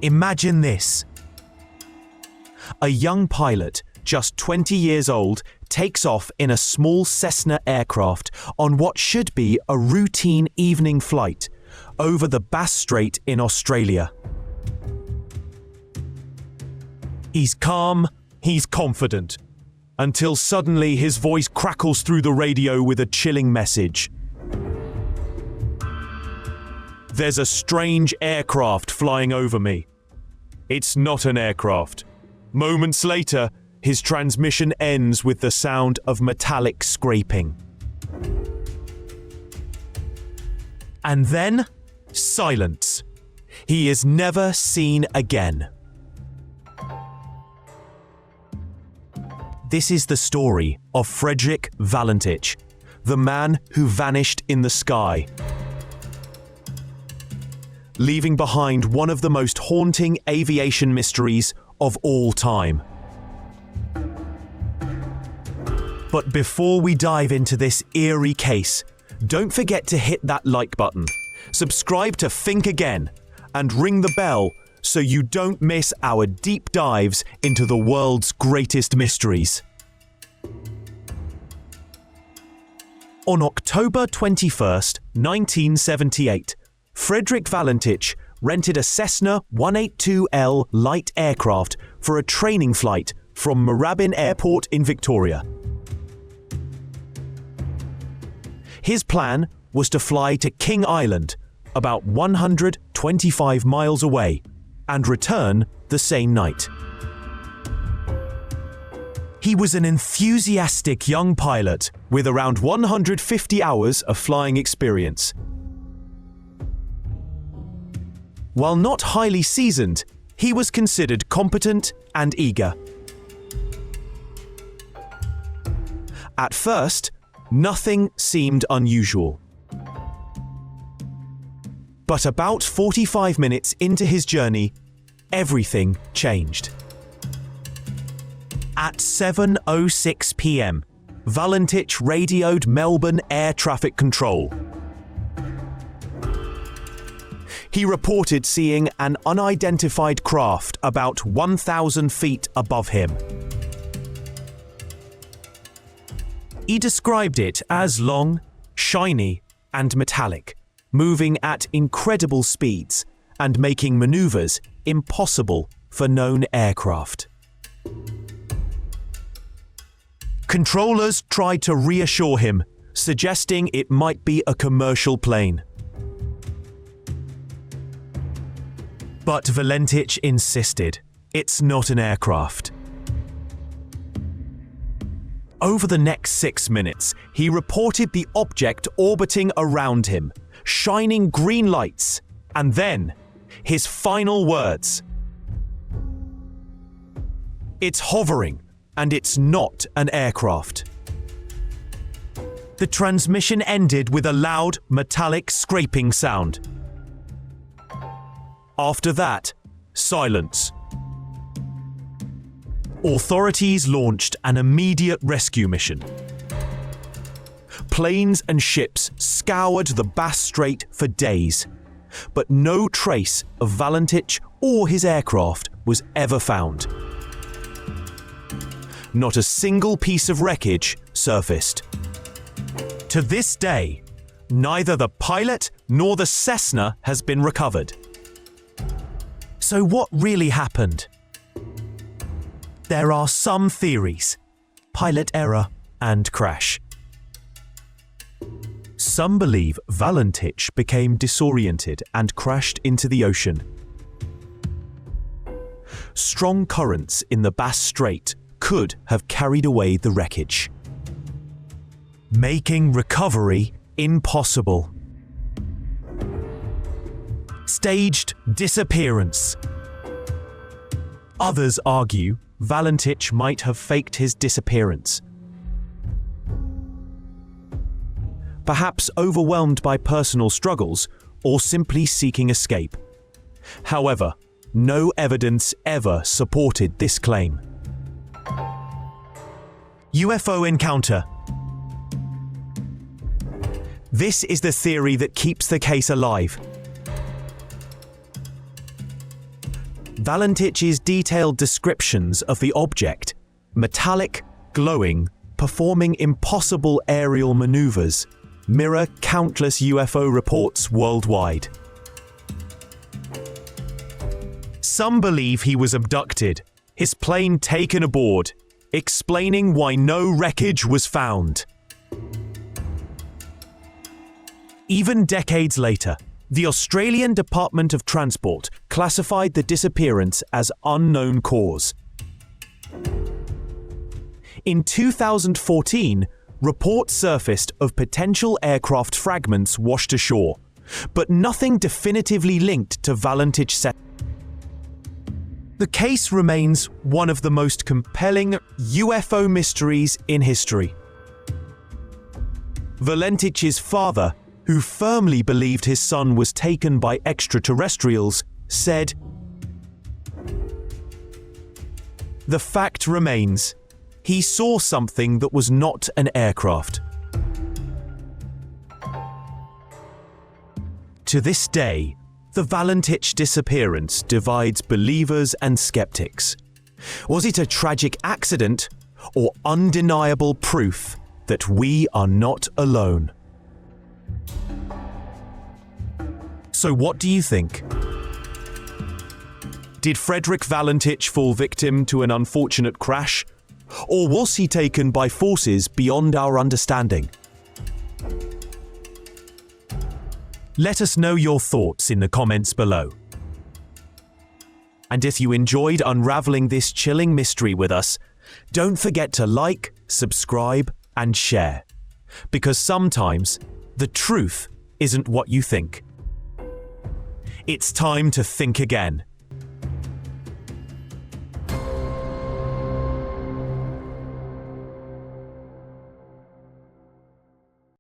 Imagine this. A young pilot, just 20 years old, takes off in a small Cessna aircraft on what should be a routine evening flight over the Bass Strait in Australia. He's calm, he's confident, until suddenly his voice crackles through the radio with a chilling message. There's a strange aircraft flying over me. It's not an aircraft. Moments later, his transmission ends with the sound of metallic scraping. And then, silence. He is never seen again. This is the story of Frederick Valentich, the man who vanished in the sky, leaving behind one of the most haunting aviation mysteries of all time. But before we dive into this eerie case, don't forget to hit that like button, subscribe to Think Again, and ring the bell so you don't miss our deep dives into the world's greatest mysteries. On October 21st, 1978, Frederick Valentich rented a Cessna 182L light aircraft for a training flight from Moorabbin Airport in Victoria. His plan was to fly to King Island, about 125 miles away, and return the same night. He was an enthusiastic young pilot with around 150 hours of flying experience. While not highly seasoned, he was considered competent and eager. At first, nothing seemed unusual. But about 45 minutes into his journey, everything changed. At 7:06 p.m., Valentich radioed Melbourne Air Traffic Control. He reported seeing an unidentified craft about 1,000 feet above him. He described it as long, shiny, and metallic, moving at incredible speeds and making maneuvers impossible for known aircraft. Controllers tried to reassure him, suggesting it might be a commercial plane. But Valentich insisted, it's not an aircraft. Over the next 6 minutes, he reported the object orbiting around him, shining green lights, and then, his final words. It's hovering, and it's not an aircraft. The transmission ended with a loud, metallic scraping sound. After that, silence. Authorities launched an immediate rescue mission. Planes and ships scoured the Bass Strait for days, but no trace of Valentich or his aircraft was ever found. Not a single piece of wreckage surfaced. To this day, neither the pilot nor the Cessna has been recovered. So what really happened? There are some theories: pilot error and crash. Some believe Valentich became disoriented and crashed into the ocean. Strong currents in the Bass Strait could have carried away the wreckage, making recovery impossible. Staged disappearance. Others argue Valentich might have faked his disappearance, perhaps overwhelmed by personal struggles or simply seeking escape. However, no evidence ever supported this claim. UFO encounter. This is the theory that keeps the case alive. Valentich's detailed descriptions of the object, metallic, glowing, performing impossible aerial maneuvers, mirror countless UFO reports worldwide. Some believe he was abducted, his plane taken aboard, explaining why no wreckage was found. Even decades later, the Australian Department of Transport classified the disappearance as unknown cause. In 2014, reports surfaced of potential aircraft fragments washed ashore, but nothing definitively linked to Valentich. The case remains one of the most compelling UFO mysteries in history. Valentich's father, who firmly believed his son was taken by extraterrestrials, said, "The fact remains, he saw something that was not an aircraft." To this day, the Valentich disappearance divides believers and skeptics. Was it a tragic accident or undeniable proof that we are not alone? So what do you think? Did Frederick Valentich fall victim to an unfortunate crash? Or was he taken by forces beyond our understanding? Let us know your thoughts in the comments below. And if you enjoyed unraveling this chilling mystery with us, don't forget to like, subscribe, and share. Because sometimes the truth isn't what you think. It's time to think again.